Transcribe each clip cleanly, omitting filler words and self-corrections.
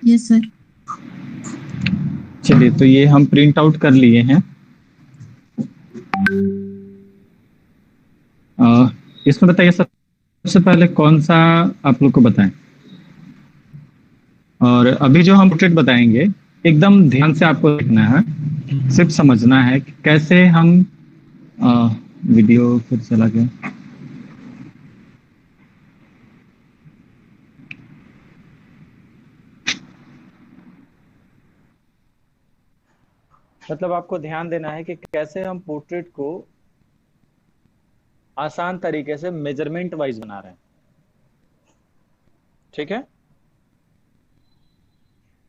Yes sir. चलिए, तो ये हम प्रिंट आउट कर लिए हैं। इसमें बताइए सबसे पहले कौन सा आप लोग को बताएं। और अभी जो हम पोर्ट्रेट बताएंगे एकदम ध्यान से आपको देखना है, सिर्फ समझना है कि कैसे हम वीडियो फिर चला गया। मतलब आपको ध्यान देना है कि कैसे हम पोर्ट्रेट को आसान तरीके से मेजरमेंट वाइज बना रहे हैं। ठीक है,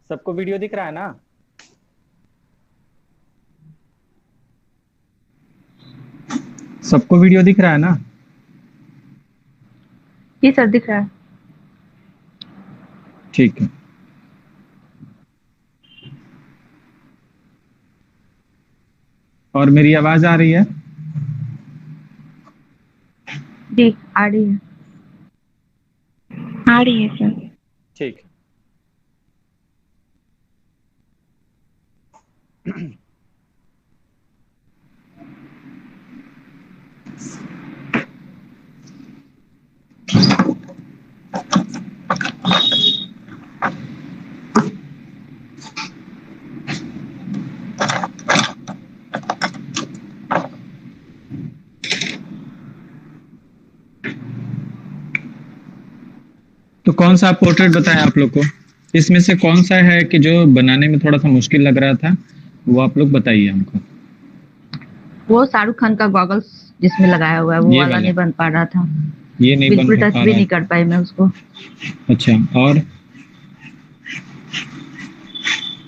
सबको वीडियो दिख रहा है ना? सबको वीडियो दिख रहा है ना? जी सर, दिख रहा है। ठीक है। और मेरी आवाज आ रही है? जी आ रही है। आ रही है सर। ठीक। तो कौन सा पोर्ट्रेट बताएं आप लोग को? इसमें से कौन सा है कि जो बनाने में थोड़ा सा मुश्किल लग रहा था, वो आप लोग बताइए हमको। वो शाहरुख खान का गॉगल्स जिसमें लगाया हुआ है वो वाला नहीं बन पा रहा था। ये नहीं बिल्कुल बन टच पा भी रहा नहीं कर पाई मैं उसको। अच्छा,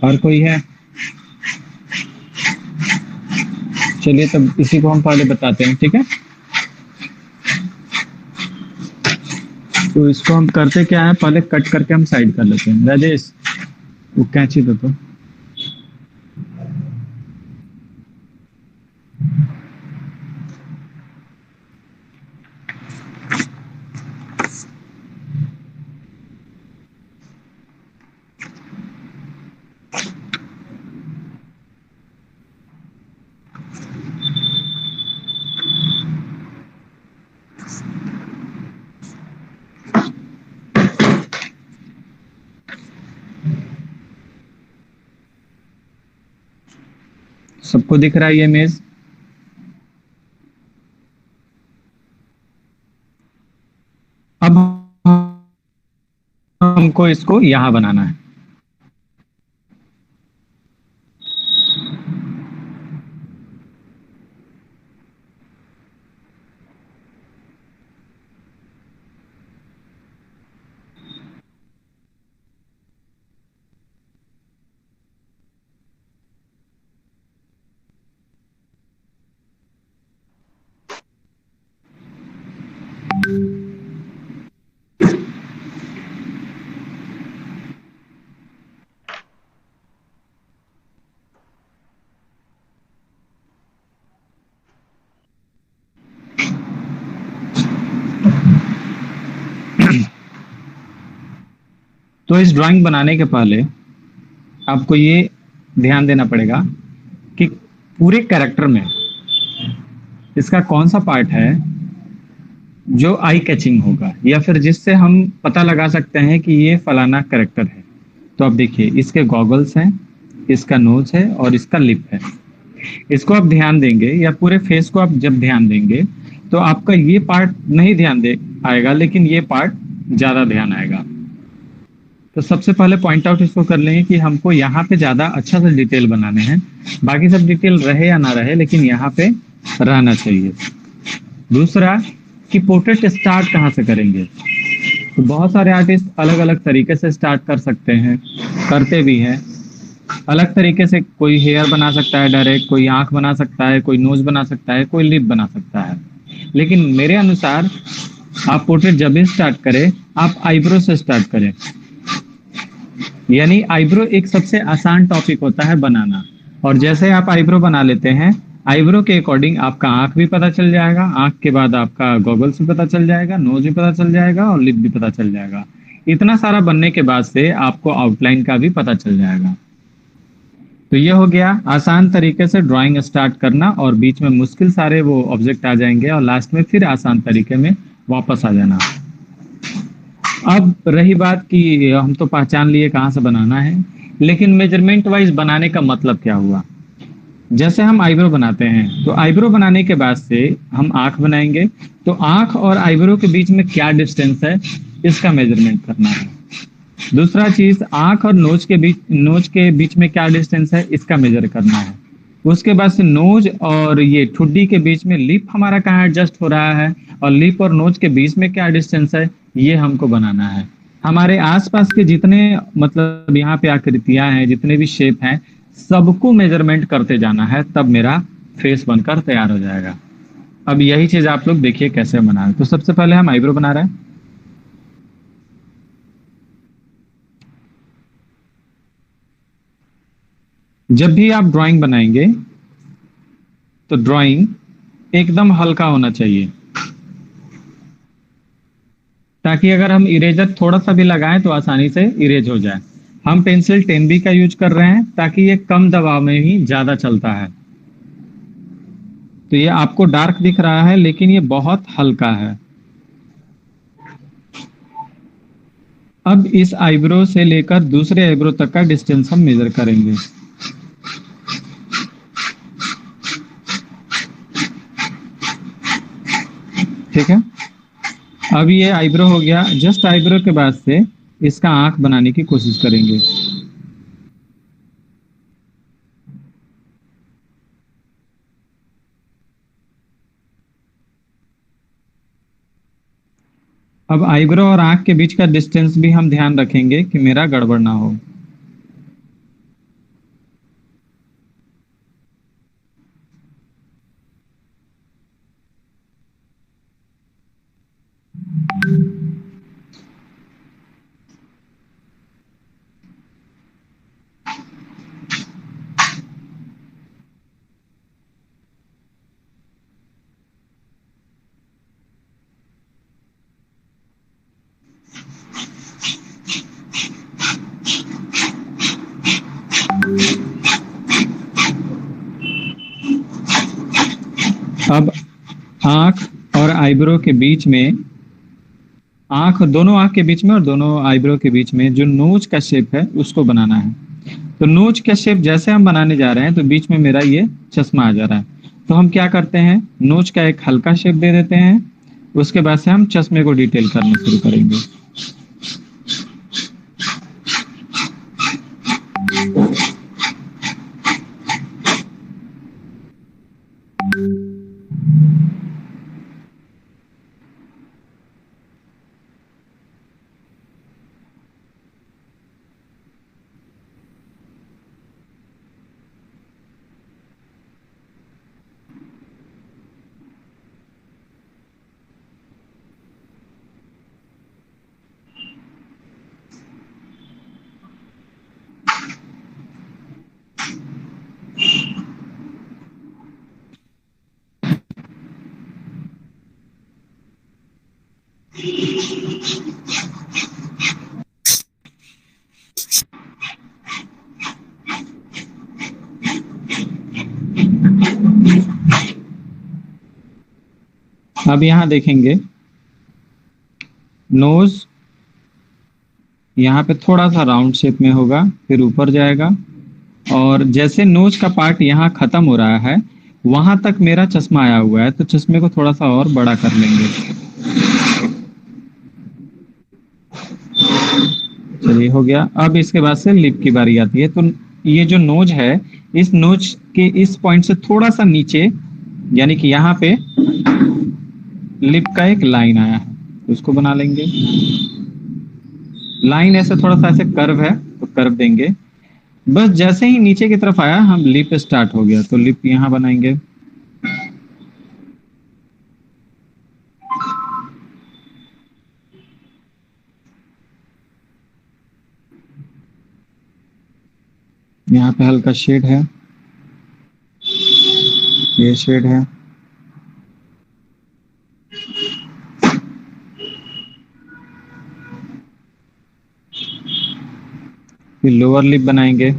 और कोई है? चलिए तब इसी को हम पहले बताते हैं, ठीक है। तो इसको हम करते क्या है, पहले कट करके हम साइड कर लेते हैं। राजेश वो कैंची दो तो। सबको दिख रहा है ये इमेज? अब हमको इसको यहां बनाना है। तो इस ड्राइंग बनाने के पहले आपको ये ध्यान देना पड़ेगा कि पूरे कैरेक्टर में इसका कौन सा पार्ट है जो आई कैचिंग होगा, या फिर जिससे हम पता लगा सकते हैं कि ये फलाना कैरेक्टर है। तो आप देखिए, इसके गॉगल्स हैं, इसका नोज है और इसका लिप है। इसको आप ध्यान देंगे या पूरे फेस को आप जब ध्यान देंगे तो आपका ये पार्ट नहीं ध्यान दे आएगा, लेकिन ये पार्ट ज्यादा ध्यान आएगा। तो सबसे पहले पॉइंट आउट इसको कर लेंगे कि हमको यहाँ पे ज्यादा अच्छा से डिटेल बनाने हैं। बाकी सब डिटेल रहे या ना रहे, लेकिन यहाँ पे रहना चाहिए। दूसरा कि पोर्ट्रेट स्टार्ट कहाँ से करेंगे। तो बहुत सारे आर्टिस्ट अलग अलग तरीके से स्टार्ट कर सकते हैं, करते भी हैं अलग तरीके से। कोई हेयर बना सकता है डायरेक्ट, कोई आंख बना सकता है, कोई नोज बना सकता है, कोई लिप बना सकता है। लेकिन मेरे अनुसार आप पोर्ट्रेट जब भी स्टार्ट करें, आप आईब्रो से स्टार्ट करें। यानी आईब्रो एक सबसे आसान टॉपिक होता है बनाना। और जैसे आप आईब्रो बना लेते हैं, आईब्रो के अकॉर्डिंग आपका आंख भी पता चल जाएगा, आंख के बाद आपका गॉगल्स भी पता चल जाएगा, नोज भी पता चल जाएगा और लिप भी पता चल जाएगा। इतना सारा बनने के बाद से आपको आउटलाइन का भी पता चल जाएगा। तो ये हो गया आसान तरीके से ड्राइंग स्टार्ट करना, और बीच में मुश्किल सारे वो ऑब्जेक्ट आ जाएंगे और लास्ट में फिर आसान तरीके में वापस आ जाना। अब रही बात कि हम तो पहचान लिए कहाँ से बनाना है, लेकिन मेजरमेंट वाइज बनाने का मतलब क्या हुआ। जैसे हम आईब्रो बनाते हैं, तो आईब्रो बनाने के बाद से हम आंख बनाएंगे, तो आंख और आईब्रो के बीच में क्या डिस्टेंस है इसका मेजरमेंट करना है। दूसरा चीज, आंख और नोज के बीच में क्या डिस्टेंस है इसका मेजर करना है। उसके बाद से नोज और ये ठुड्डी के बीच में लिप हमारा कहाँ एडजस्ट हो रहा है, और लिप और नोज के बीच में क्या डिस्टेंस है, ये हमको बनाना है। हमारे आसपास के जितने मतलब यहाँ पे आकृतियां हैं, जितने भी शेप हैं, सबको मेजरमेंट करते जाना है, तब मेरा फेस बनकर तैयार हो जाएगा। अब यही चीज आप लोग देखिए कैसे बना रहे हैं। तो सबसे पहले हम आईब्रो बना रहे हैं। जब भी आप ड्राइंग बनाएंगे तो ड्राइंग एकदम हल्का होना चाहिए, ताकि अगर हम इरेजर थोड़ा सा भी लगाएं तो आसानी से इरेज हो जाए। हम पेंसिल 10B का यूज कर रहे हैं ताकि ये कम दबाव में ही ज्यादा चलता है। तो ये आपको डार्क दिख रहा है लेकिन ये बहुत हल्का है। अब इस आईब्रो से लेकर दूसरे आईब्रो तक का डिस्टेंस हम मेजर करेंगे। ठीक है, अब ये आईब्रो हो गया। जस्ट आईब्रो के बाद से इसका आंख बनाने की कोशिश करेंगे। अब आईब्रो और आंख के बीच का डिस्टेंस भी हम ध्यान रखेंगे कि मेरा गड़बड़ ना हो। अब आंख और आईब्रो के बीच में, दोनों आंख के बीच में और दोनों आईब्रो के बीच में जो नोज का शेप है उसको बनाना है। तो नोज का शेप जैसे हम बनाने जा रहे हैं तो बीच में मेरा ये चश्मा आ जा रहा है। तो हम क्या करते हैं, नोज का एक हल्का शेप दे देते हैं, उसके बाद से हम चश्मे को डिटेल करना शुरू करेंगे। अब यहां देखेंगे नोज यहाँ पे थोड़ा सा राउंड शेप में होगा, फिर ऊपर जाएगा, और जैसे नोज का पार्ट यहाँ खत्म हो रहा है वहां तक मेरा चश्मा आया हुआ है, तो चश्मे को थोड़ा सा और बड़ा कर लेंगे। चलिए हो गया। अब इसके बाद से लिप की बारी आती है। तो ये जो नोज है, इस नोज के इस पॉइंट से थोड़ा सा नीचे, यानी कि यहाँ पे लिप का एक लाइन आया है, उसको बना लेंगे। लाइन ऐसे थोड़ा सा ऐसे कर्व है तो कर्व देंगे। बस जैसे ही नीचे की तरफ आया हम लिप स्टार्ट हो गया, तो लिप यहाँ बनाएंगे। यहाँ पे हल्का शेड है, ये शेड है। फिर लोअर लिप बनाएंगे।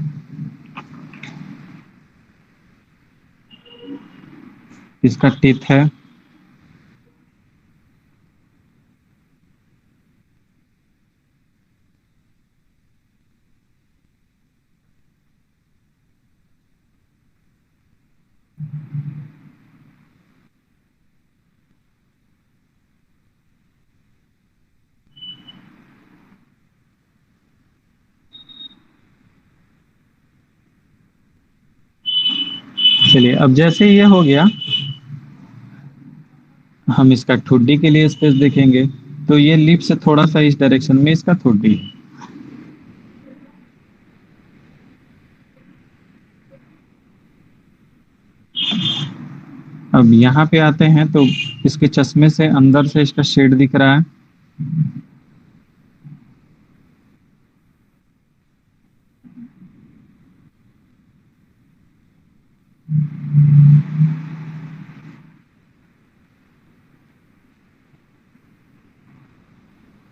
इसका टिप है। चलिए, अब जैसे ये हो गया, हम इसका ठुड्डी के लिए स्पेस देखेंगे। तो ये लिप से थोड़ा सा इस डायरेक्शन में इसका ठुड्डी है। अब यहाँ पे आते हैं तो इसके चश्मे से अंदर से इसका शेड दिख रहा है।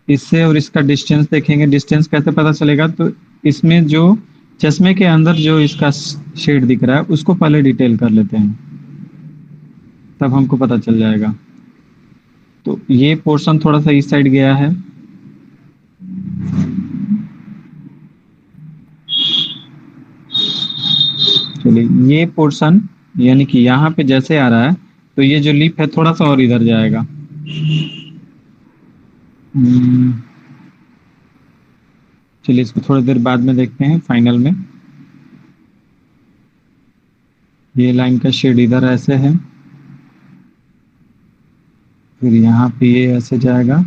इससे और इसका डिस्टेंस देखेंगे। डिस्टेंस कैसे पता चलेगा? तो इसमें जो चश्मे के अंदर जो इसका शेड दिख रहा है उसको पहले डिटेल कर लेते हैं, तब हमको पता चल जाएगा। तो ये पोर्शन थोड़ा सा इस साइड गया है। चलिए, ये पोर्शन यानी कि यहाँ पे जैसे आ रहा है, तो ये जो लिप है थोड़ा सा और इधर जाएगा। हम्म, चलिए, इसको थोड़ी देर बाद में देखते हैं फाइनल में। ये लाइन का शेड इधर ऐसे है, फिर यहाँ पे ये ऐसे जाएगा।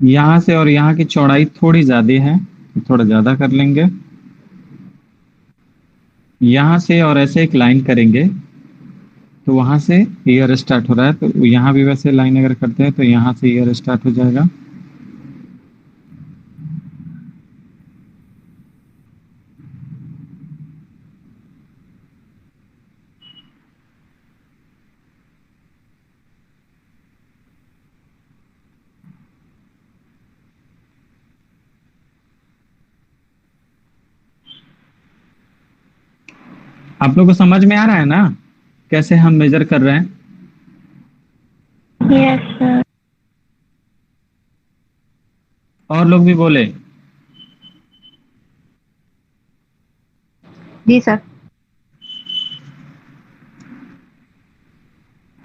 यहाँ से और यहाँ की चौड़ाई थोड़ी ज्यादा है, तो थोड़ा ज्यादा कर लेंगे। यहाँ से और ऐसे एक लाइन करेंगे, तो वहां से ईयर स्टार्ट हो रहा है, तो यहाँ भी वैसे लाइन अगर करते हैं तो यहाँ से ईयर स्टार्ट हो जाएगा। आप लोग को समझ में आ रहा है ना कैसे हम मेजर कर रहे हैं? Yes sir. और लोग भी बोले। जी सर।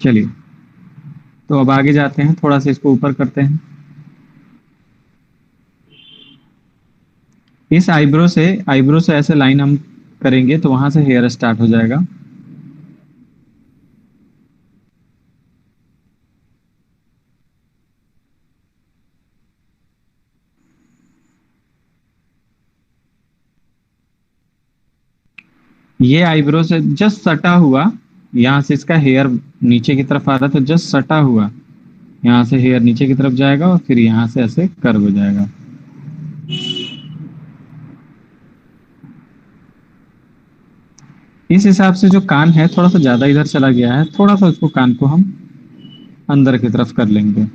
चलिए, तो अब आगे जाते हैं, थोड़ा सा इसको ऊपर करते हैं। इस आईब्रो से ऐसे लाइन हम करेंगे तो वहां से हेयर स्टार्ट हो जाएगा। ये आईब्रो से जस्ट सटा हुआ, यहाँ से इसका हेयर नीचे की तरफ आ रहा है, तो जस्ट सटा हुआ यहाँ से हेयर नीचे की तरफ जाएगा और फिर यहाँ से ऐसे कर्व हो जाएगा। इस हिसाब से जो कान है थोड़ा सा ज्यादा इधर चला गया है, थोड़ा सा उसको कान को हम अंदर की तरफ कर लेंगे।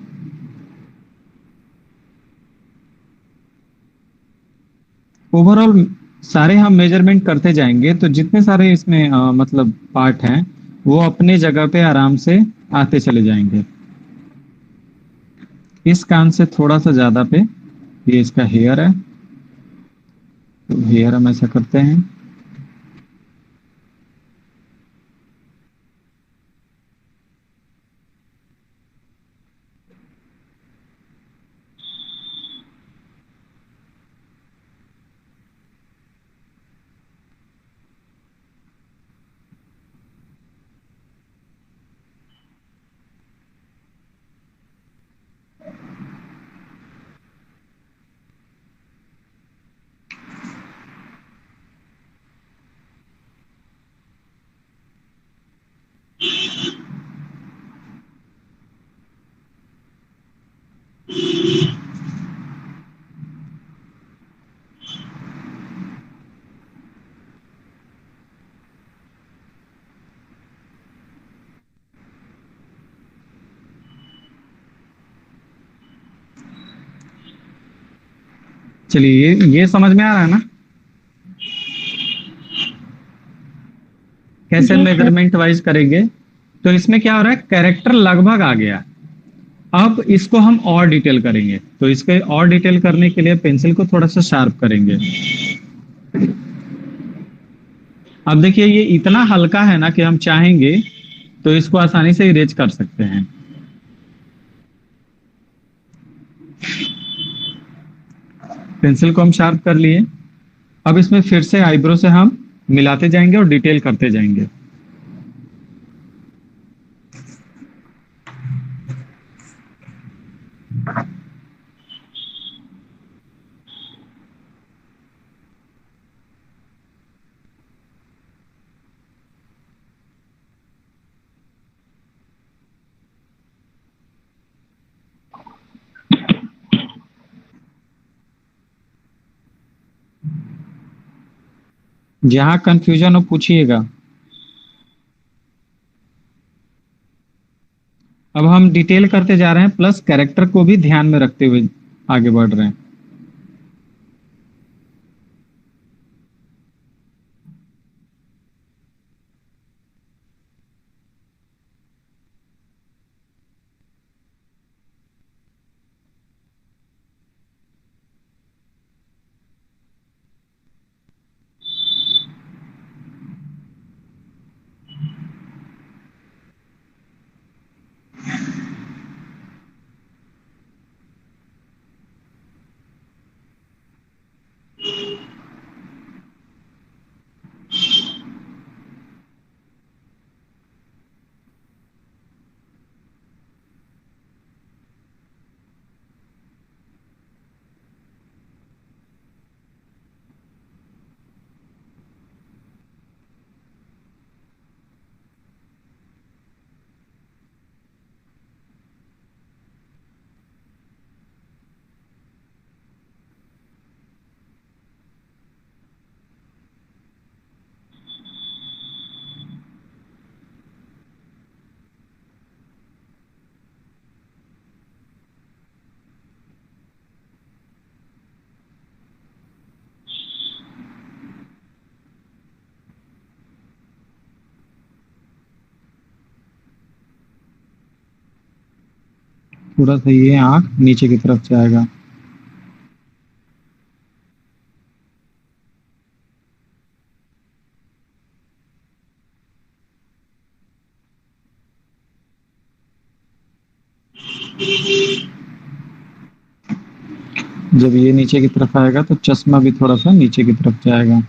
ओवरऑल सारे हम मेजरमेंट करते जाएंगे तो जितने सारे इसमें मतलब पार्ट हैं वो अपने जगह पे आराम से आते चले जाएंगे। इस कान से थोड़ा सा ज्यादा पे ये इसका हेयर है, तो हेयर हम ऐसा करते हैं। चलिए ये समझ में आ रहा है ना कैसे जी सर। मेजरमेंट वाइज करेंगे। तो इसमें क्या हो रहा है, कैरेक्टर लगभग आ गया। अब इसको हम और डिटेल करेंगे, तो इसके और डिटेल करने के लिए पेंसिल को थोड़ा सा शार्प करेंगे। अब देखिए ये इतना हल्का है ना कि हम चाहेंगे तो इसको आसानी से इरेज कर सकते हैं। पेंसिल को हम शार्प कर लिए। अब इसमें फिर से आईब्रो से हम मिलाते जाएंगे और डिटेल करते जाएंगे। जहां कंफ्यूजन हो पूछिएगा। अब हम डिटेल करते जा रहे हैं, प्लस कैरेक्टर को भी ध्यान में रखते हुए आगे बढ़ रहे हैं। थोड़ा सा ये आंख नीचे की तरफ से आएगा। जब ये नीचे की तरफ आएगा तो चश्मा भी थोड़ा सा नीचे की तरफ जाएगा।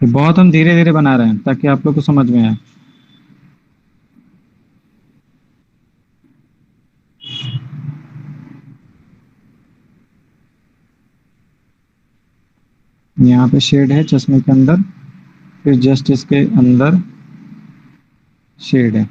ये बहुत हम धीरे धीरे बना रहे हैं ताकि आप लोग को समझ में आए। यहाँ पे शेड है चश्मे के अंदर, फिर जस्ट इसके अंदर शेड है।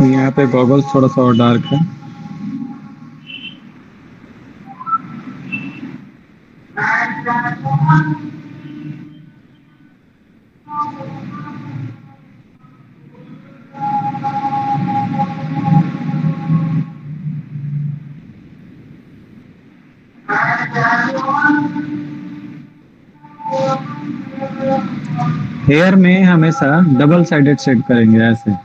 यहाँ पे गॉगल्स थोड़ा सा और डार्क है। हेयर में हमेशा डबल साइडेड सेट करेंगे ऐसे।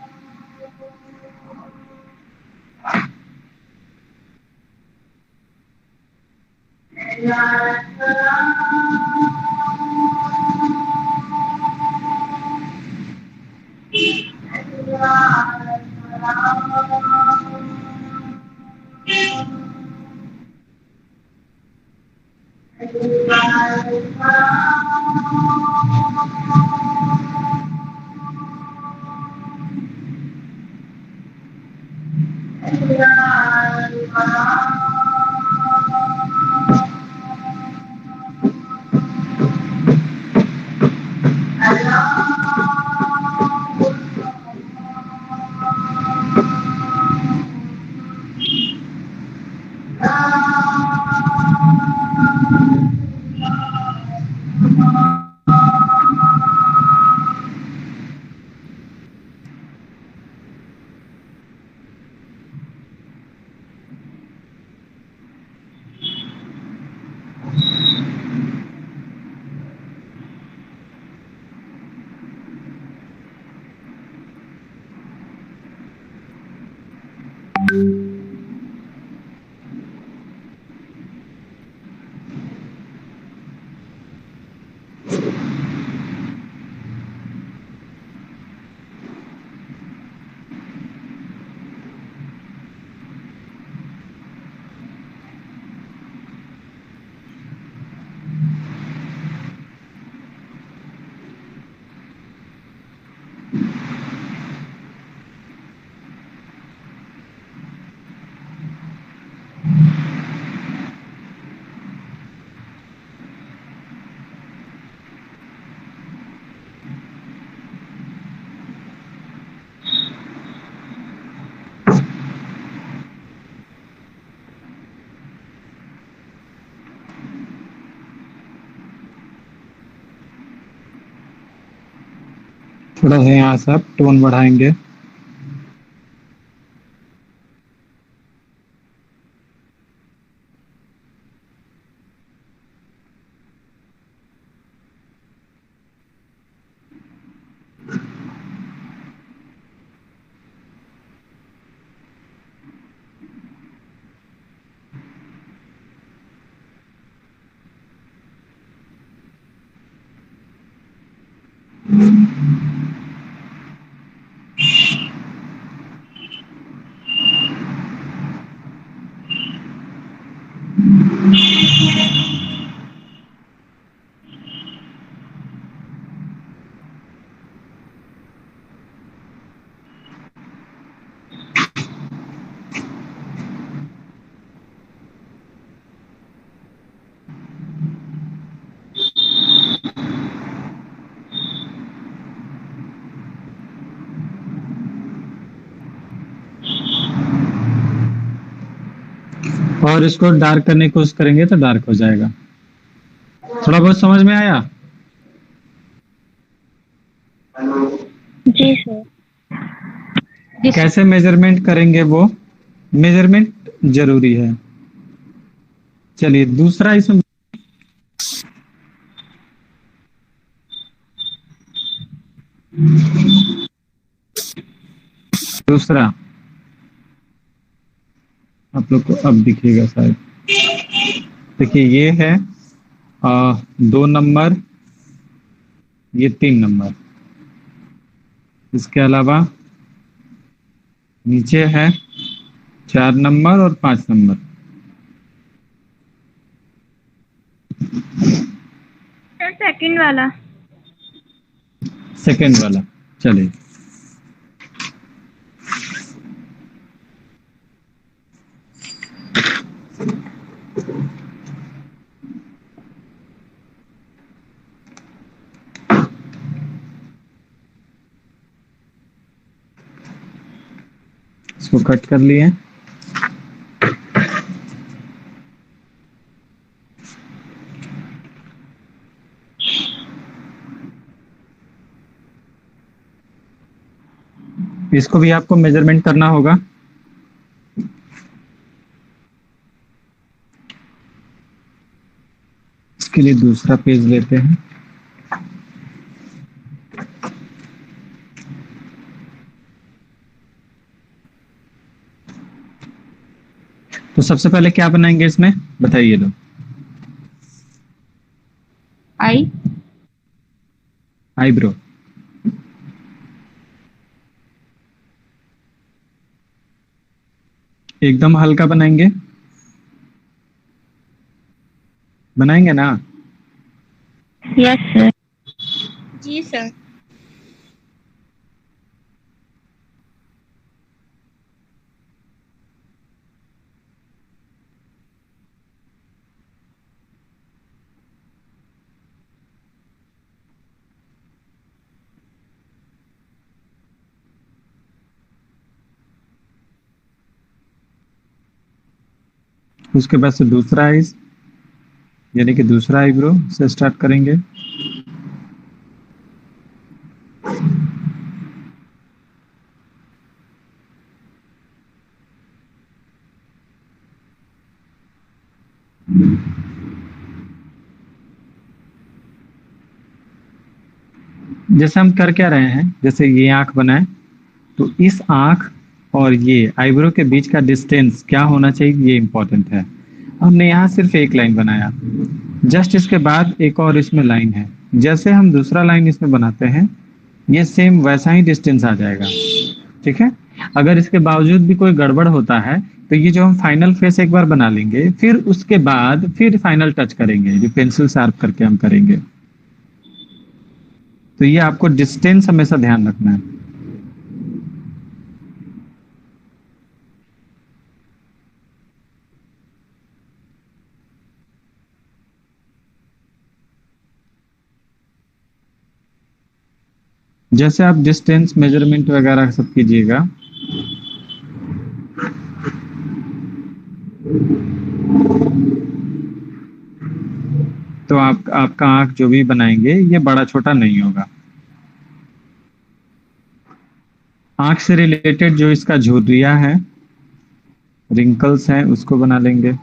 थोड़ा सा यहाँ से आप टोन बढ़ाएंगे। और इसको डार्क करने की कोशिश करेंगे तो डार्क हो जाएगा। थोड़ा बहुत समझ में आया? जी सर। जी सर। कैसे मेजरमेंट करेंगे वो मेजरमेंट जरूरी है। चलिए दूसरा इसमें दूसरा आप लोग को अब दिखेगा शायद। देखिए ये है 2 नंबर, ये 3 नंबर। इसके अलावा नीचे है 4 नंबर और 5 नंबर। सर सेकंड वाला। सेकंड वाला। चलिए इसको कट कर लिए। इसको भी आपको मेजरमेंट करना होगा। इसके लिए दूसरा पेज लेते हैं। तो सबसे पहले क्या बनाएंगे इसमें बताइए लो। आई। आईब्रो। एकदम हल्का बनाएंगे, बनाएंगे ना? Yes sir. जी सर। उसके बाद से दूसरा आइज यानी कि दूसरा आईब्रो से स्टार्ट करेंगे। जैसे हम कर क्या रहे हैं, जैसे ये आंख बनाए तो इस आंख और ये आईब्रो के बीच का डिस्टेंस क्या होना चाहिए, ये इंपॉर्टेंट है। हमने यहाँ सिर्फ एक लाइन बनाया, जस्ट इसके बाद एक और इसमें लाइन है। जैसे हम दूसरा लाइन इसमें बनाते हैं ये सेम वैसा ही डिस्टेंस आ जाएगा। ठीक है। अगर इसके बावजूद भी कोई गड़बड़ होता है तो ये जो हम फाइनल फेस एक बार बना लेंगे, फिर उसके बाद फिर फाइनल टच करेंगे, जो पेंसिल शार्प करके हम करेंगे। तो ये आपको डिस्टेंस हमेशा ध्यान रखना है। जैसे आप डिस्टेंस मेजरमेंट वगैरह सब कीजिएगा, तो आपका आंख जो भी बनाएंगे ये बड़ा छोटा नहीं होगा। आंख से रिलेटेड जो इसका झुर्रिया है, रिंकल्स हैं, उसको बना लेंगे।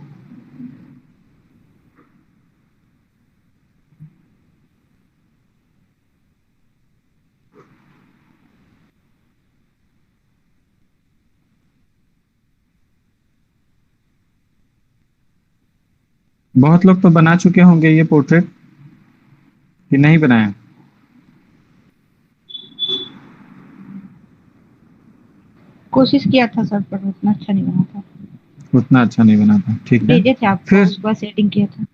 बहुत लोग तो बना चुके होंगे ये पोर्ट्रेट, कि नहीं बनाया? कोशिश किया था सर, पर उतना अच्छा नहीं बना था। उतना अच्छा नहीं बना था, ठीक है। भेजे थे आपको, फिर उसके बाद सेटिंग किया था।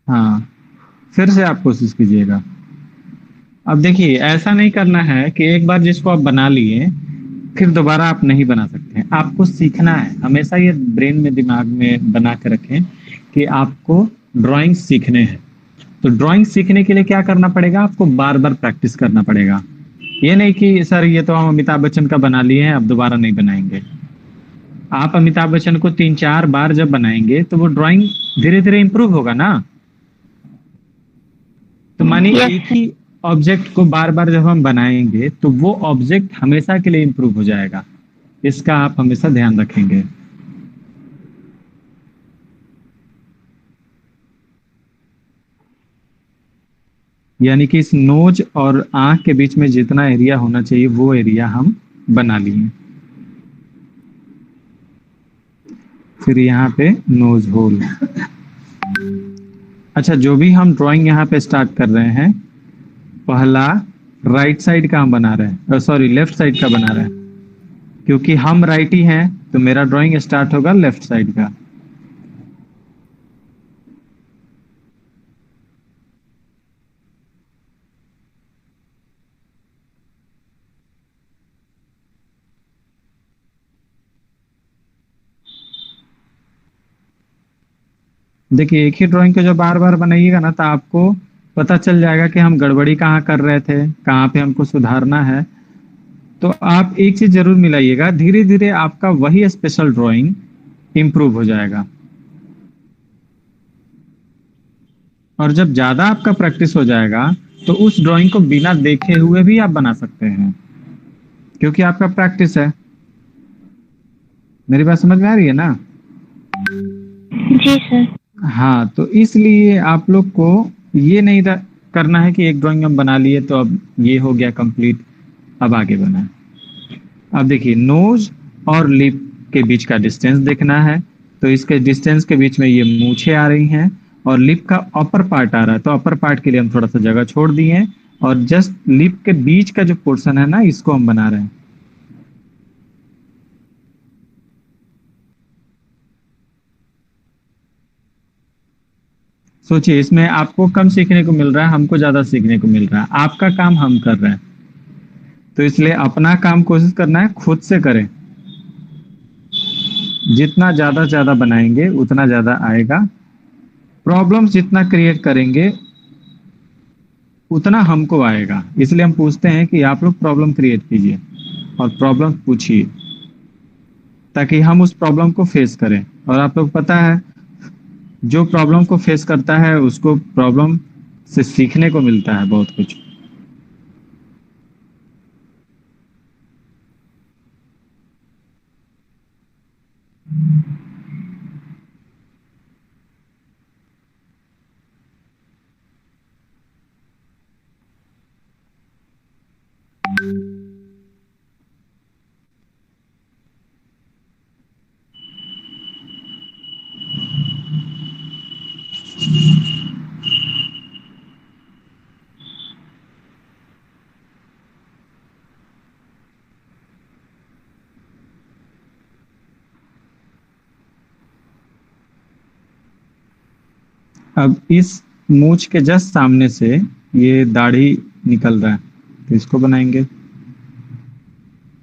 हाँ, फिर से आप कोशिश कीजिएगा। अब देखिए, ऐसा नहीं करना है कि एक बार जिसको आप बना लिए फिर दोबारा आप नहीं बना सकते हैं। आपको सीखना है, हमेशा ये ब्रेन में, दिमाग में बना के रखें कि आपको ड्राइंग सीखने हैं। तो ड्राइंग सीखने के लिए क्या करना पड़ेगा, आपको बार बार प्रैक्टिस करना पड़ेगा। ये नहीं कि सर ये तो हम अमिताभ बच्चन का बना लिए हैं, अब दोबारा नहीं बनाएंगे। आप अमिताभ बच्चन को 3-4 बार जब बनाएंगे तो वो ड्राइंग धीरे धीरे इंप्रूव होगा ना। तो मानिए यस एक सर। ही ऑब्जेक्ट को बार बार जब हम बनाएंगे तो वो ऑब्जेक्ट हमेशा के लिए इंप्रूव हो जाएगा। इसका आप हमेशा ध्यान रखेंगे। यानी कि इस नोज और आंख के बीच में जितना एरिया होना चाहिए वो एरिया हम बना लिए। फिर यहाँ पे नोज होल। अच्छा, जो भी हम ड्राइंग यहाँ पे स्टार्ट कर रहे हैं, पहला राइट साइड का हम बना रहे हैं, सॉरी लेफ्ट साइड का बना रहे हैं, क्योंकि हम राइटी हैं तो मेरा ड्राइंग स्टार्ट होगा लेफ्ट साइड का। देखिए, एक ही ड्राइंग को जब बार बार बनाइएगा ना तो आपको पता चल जाएगा कि हम गड़बड़ी कहाँ कर रहे थे, कहाँ पे हमको सुधारना है। तो आप एक चीज जरूर मिलाइएगा, धीरे धीरे आपका वही स्पेशल ड्राइंग इंप्रूव हो जाएगा। और जब ज्यादा आपका प्रैक्टिस हो जाएगा तो उस ड्राइंग को बिना देखे हुए भी आप बना सकते हैं, क्योंकि आपका प्रैक्टिस है। मेरी बात समझ में आ रही है ना? जी सर। हाँ, तो इसलिए आप लोग को ये नहीं करना है कि एक ड्राइंग हम बना लिए तो अब ये हो गया कंप्लीट, अब आगे बढ़ना है। अब देखिए, नोज और लिप के बीच का डिस्टेंस देखना है। तो इसके डिस्टेंस के बीच में ये मूछें आ रही हैं और लिप का अपर पार्ट आ रहा है, तो अपर पार्ट के लिए हम थोड़ा सा जगह छोड़ दिए हैं और जस्ट लिप के बीच का जो पोर्शन है ना, इसको हम बना रहे हैं। सोचिए, इसमें आपको कम सीखने को मिल रहा है, हमको ज्यादा सीखने को मिल रहा है। आपका काम हम कर रहे हैं, तो इसलिए अपना काम कोशिश करना है खुद से करें। जितना ज्यादा ज्यादा बनाएंगे उतना ज्यादा आएगा। प्रॉब्लम्स जितना क्रिएट करेंगे उतना हमको आएगा। इसलिए हम पूछते हैं कि आप लोग प्रॉब्लम क्रिएट कीजिए और प्रॉब्लम पूछिए, ताकि हम उस प्रॉब्लम को फेस करें। और आप लोग पता है, जो प्रॉब्लम को फेस करता है उसको प्रॉब्लम से सीखने को मिलता है बहुत कुछ। अब इस मूंछ के जस्ट सामने से ये दाढ़ी निकल रहा है, तो इसको बनाएंगे।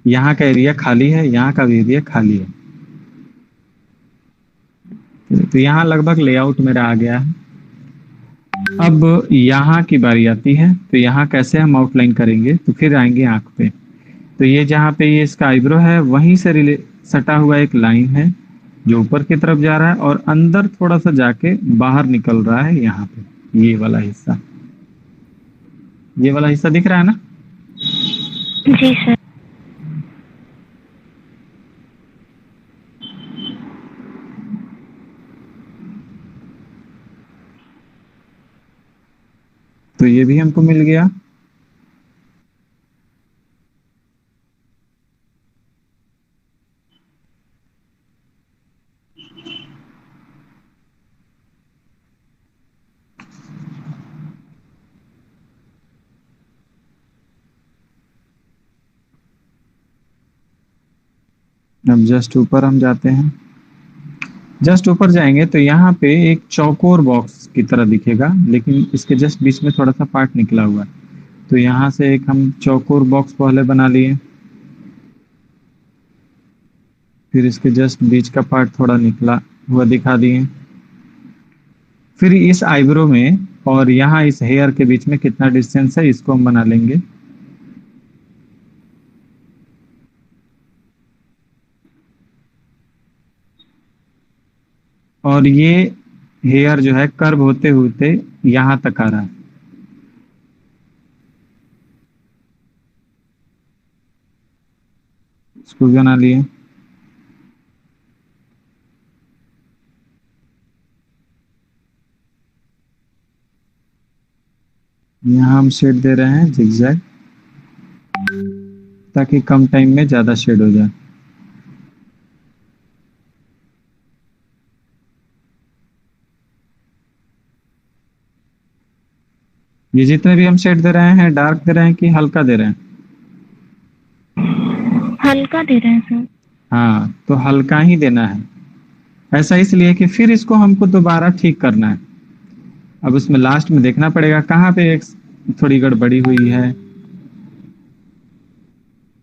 यहाँ का एरिया खाली है, यहाँ का भी एरिया खाली है, तो यहाँ लगभग लेआउट मेरा आ गया है। अब यहाँ की बारी आती है, तो यहाँ कैसे हम आउटलाइन करेंगे, तो फिर आएंगे आंख पे। तो ये जहाँ पे ये इसका आईब्रो है वहीं से सटा हुआ एक लाइन है जो ऊपर की तरफ जा रहा है और अंदर थोड़ा सा जाके बाहर निकल रहा है यहाँ पे। ये वाला हिस्सा, ये वाला हिस्सा दिख रहा है ना? जी सर। तो ये भी हमको मिल गया। अब जस्ट ऊपर हम जाते हैं। जस्ट ऊपर जाएंगे तो यहाँ पे एक चौकोर बॉक्स की तरह दिखेगा, लेकिन इसके जस्ट बीच में थोड़ा सा पार्ट निकला हुआ है। तो यहाँ से एक हम चौकोर बॉक्स पहले बना लिए, फिर इसके जस्ट बीच का पार्ट थोड़ा निकला हुआ दिखा दिए। फिर इस आईब्रो में और यहाँ इस हेयर के बीच में कितना डिस्टेंस है इसको हम बना लेंगे। और ये हेयर जो है कर्व होते होते यहाँ तक आ रहा है। इसको बना लिए। यहाँ हम शेड दे रहे हैं जिगजैग, ताकि कम टाइम में ज्यादा शेड हो जाए। ये जितने भी हम शेड दे रहे हैं डार्क दे रहे हैं कि हल्का दे रहे हैं? हल्का दे रहे हैं सर। हाँ, तो हल्का ही देना है। ऐसा इसलिए कि फिर इसको हमको दोबारा ठीक करना है। अब उसमें लास्ट में देखना पड़ेगा कहाँ पे एक थोड़ी गड़बड़ी हुई है,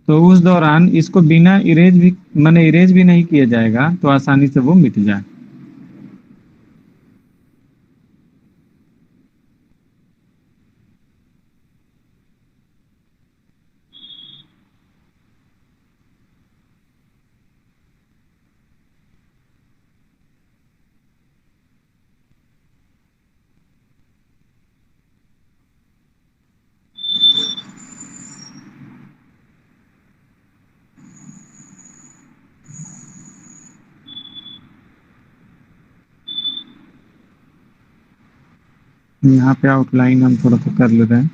तो उस दौरान इसको बिना इरेज भी माने इरेज भी नहीं किया जाएगा तो आसानी से वो मिट जाए। यहाँ पे आउटलाइन हम थोड़ा सा कर ले रहे हैं।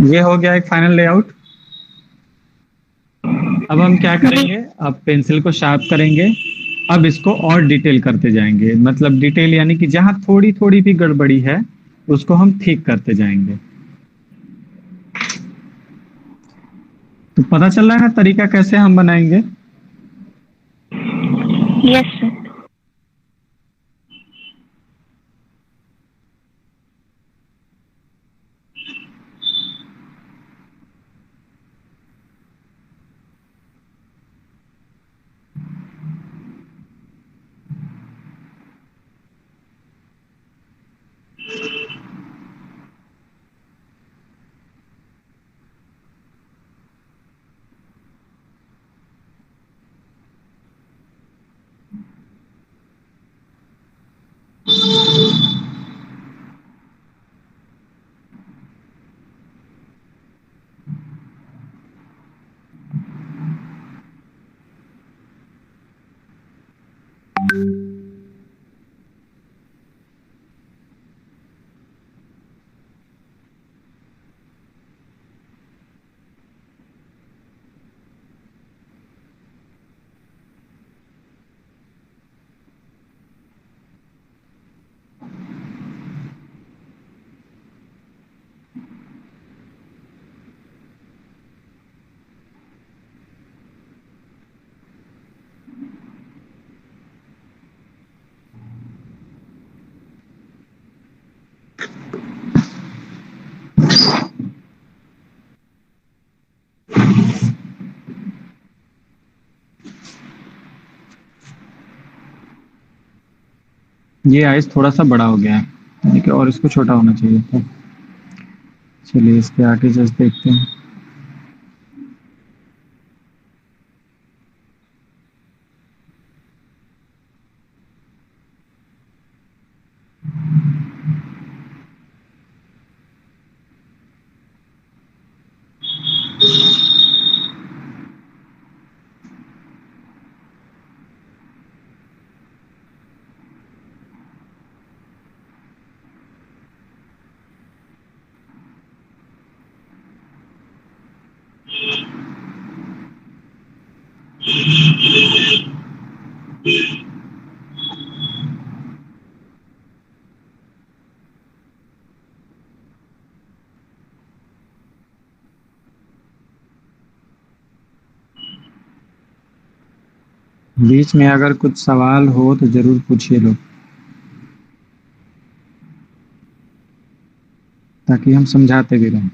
ये हो गया एक फाइनल लेआउट। अब हम क्या करेंगे, अब पेंसिल को शार्प करेंगे। अब इसको और डिटेल करते जाएंगे, मतलब डिटेल यानी कि जहां थोड़ी थोड़ी भी गड़बड़ी है उसको हम ठीक करते जाएंगे। तो पता चल रहा है ना तरीका कैसे हम बनाएंगे? Yes sir. ये आइस थोड़ा सा बड़ा हो गया है, यानी कि और इसको छोटा होना चाहिए था। चलिए इसके आगे जस्ट देखते हैं। बीच में अगर कुछ सवाल हो तो जरूर पूछिए लोग, ताकि हम समझाते भी रहें।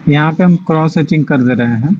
यहाँ पे हम क्रॉस हैचिंग कर दे रहे हैं।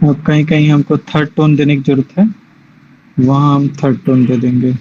और कहीं कहीं हमको थर्ड टोन देने की जरूरत है, वहां हम थर्ड टोन दे देंगे।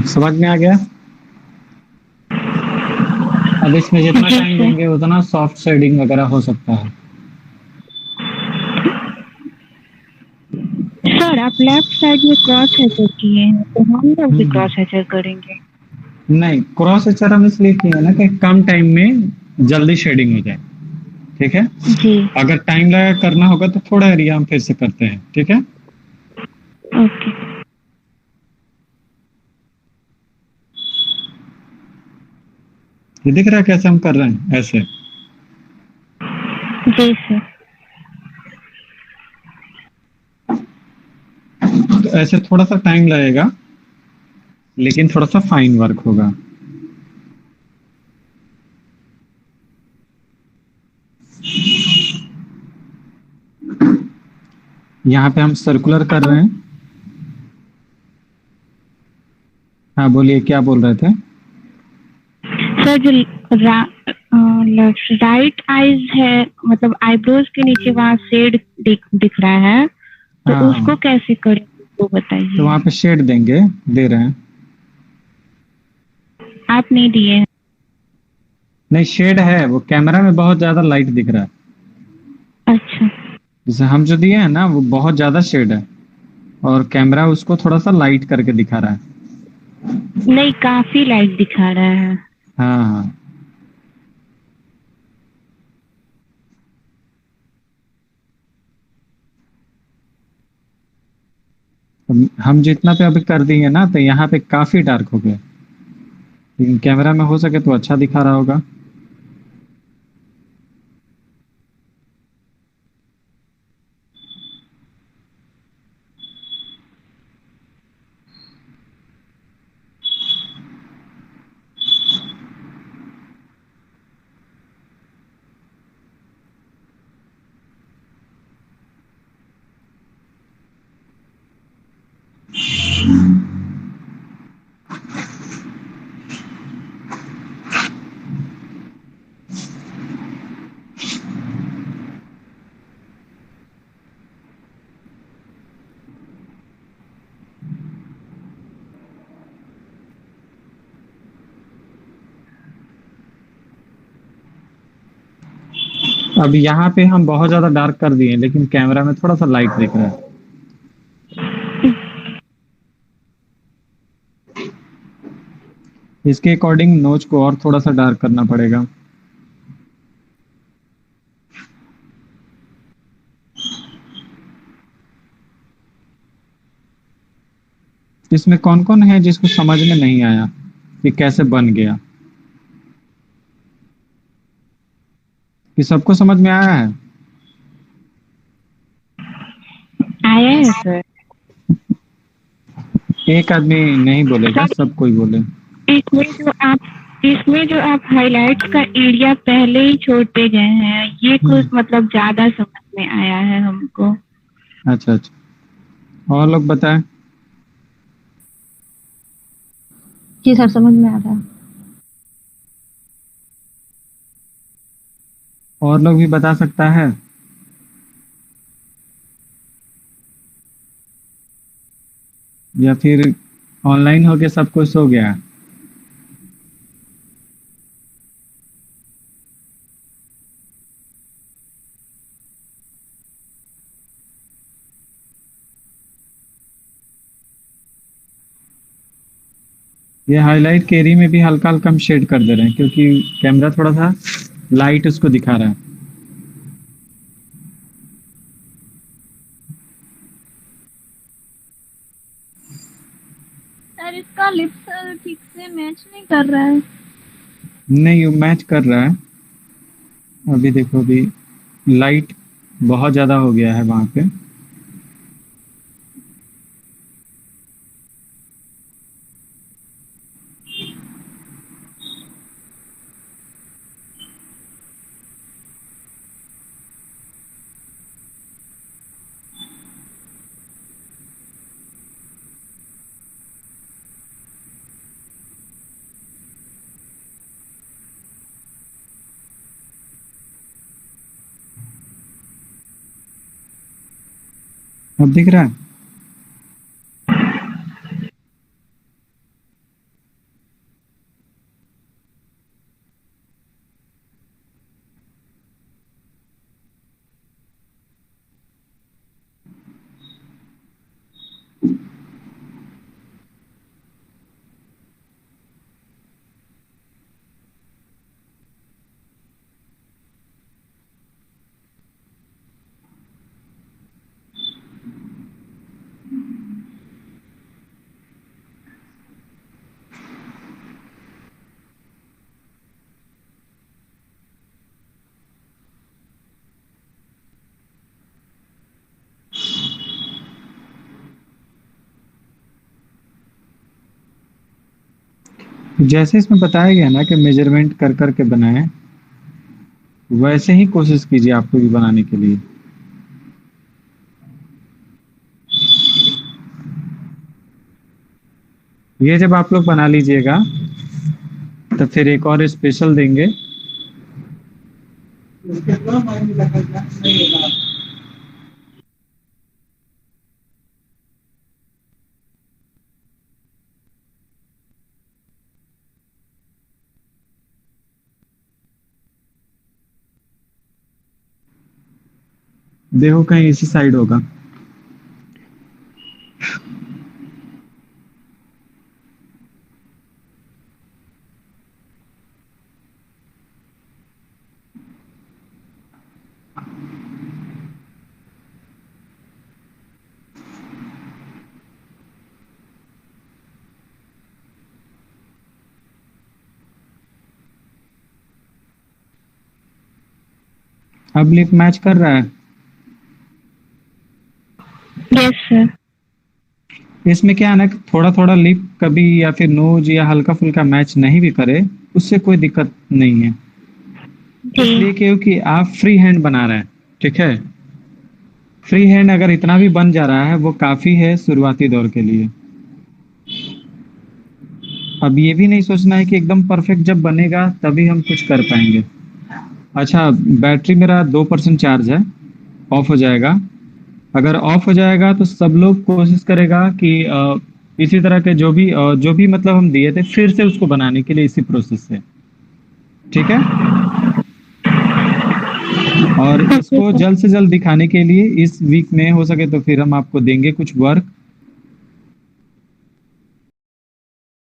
समझ में आ गया? अब इसमें जितना टाइम देंगे उतना सॉफ्ट शेडिंग वगैरह हो सकता है। सर आप लेफ्ट साइड में क्रॉस हेचर किए हैं तो हम लोग भी क्रॉस हेचर करेंगे। नहीं, क्रॉस हेचर हम इसलिए किए ना कि कम टाइम में जल्दी शेडिंग हो जाए। ठीक है जी। अगर टाइम लगा करना होगा तो थोड़ा एरिया हम फिर से करते हैं। ठीक है ओके। ये दिख रहा है कैसे हम कर रहे हैं ऐसे? जी सर। तो ऐसे थोड़ा सा टाइम लगेगा लेकिन थोड़ा सा फाइन वर्क होगा। यहाँ पे हम सर्कुलर कर रहे हैं। हाँ बोलिए, क्या बोल रहे थे? सर जो राइट आईज है मतलब आईब्रोज के नीचे वहाँ शेड दिख रहा है तो हाँ, उसको कैसे करें वो बताइए। तो वहाँ पे शेड देंगे, दे रहे हैं। आप नहीं दिए हैं। नहीं, शेड है, वो कैमरा में बहुत ज्यादा लाइट दिख रहा है। अच्छा। जैसे हम जो दिए हैं ना वो बहुत ज्यादा शेड है और कैमरा उसको थोड़ा सा लाइट करके दिखा रहा है। नहीं काफी लाइट दिखा रहा है। हाँ हाँ हम जितना पे अभी कर दिए ना तो यहाँ पे काफी डार्क हो गया, लेकिन कैमरा में हो सके तो अच्छा दिखा रहा होगा। अब यहाँ पे हम बहुत ज्यादा डार्क कर दिए लेकिन कैमरा में थोड़ा सा लाइट दिख रहा है। इसके अकॉर्डिंग नोच को और थोड़ा सा डार्क करना पड़ेगा। इसमें कौन कौन है जिसको समझ में नहीं आया कि कैसे बन गया? कि सबको समझ में आया है? आया है सर। एक आदमी नहीं बोलेगा, सब कोई बोले। इसमें जो आप हाइलाइट्स का एरिया पहले ही छोड़ते गए हैं ये कुछ मतलब ज्यादा समझ में आया है हमको। अच्छा अच्छा, और लोग बताएं। जी सर समझ में आ रहा है। और लोग भी बता सकता है? या फिर ऑनलाइन होके सब कुछ हो गया? ये हाईलाइट के एरिया में भी हल्का हल्का हम शेड कर दे रहे हैं क्योंकि कैमरा थोड़ा सा लाइट उसको दिखा रहा है। इसका लिप्स ठीक से मैच नहीं कर रहा है। नहीं, मैच कर रहा है। अभी देखो, अभी लाइट बहुत ज्यादा हो गया है वहां पे। अब दिख रहा है? जैसे इसमें बताया गया ना कि मेजरमेंट कर कर के बनाएं, वैसे ही कोशिश कीजिए आपको भी बनाने के लिए। ये जब आप लोग बना लीजिएगा तो फिर एक और स्पेशल देंगे। देखो कहीं इसी साइड होगा। अब लिप मैच कर रहा है? Yes sir. इसमें क्या है ना कि थोड़ा थोड़ा लिप कभी या फिर नोज या हल्का फुल्का मैच नहीं भी करे, उससे कोई दिक्कत नहीं है। इसलिए क्योंकि आप फ्री हैंड बना रहे हैं, ठीक है। फ्री हैंड अगर इतना भी बन जा रहा है वो काफी है शुरुआती दौर के लिए। अब ये भी नहीं सोचना है कि एकदम परफेक्ट जब बनेगा तभी हम कुछ कर पाएंगे। अच्छा, बैटरी मेरा 2% चार्ज है, ऑफ हो जाएगा। अगर ऑफ हो जाएगा तो सब लोग कोशिश करेगा कि इसी तरह के जो भी मतलब हम दिए थे फिर से उसको बनाने के लिए इसी प्रोसेस से, ठीक है। और इसको जल्द से जल्द दिखाने के लिए इस वीक में हो सके तो फिर हम आपको देंगे कुछ वर्क,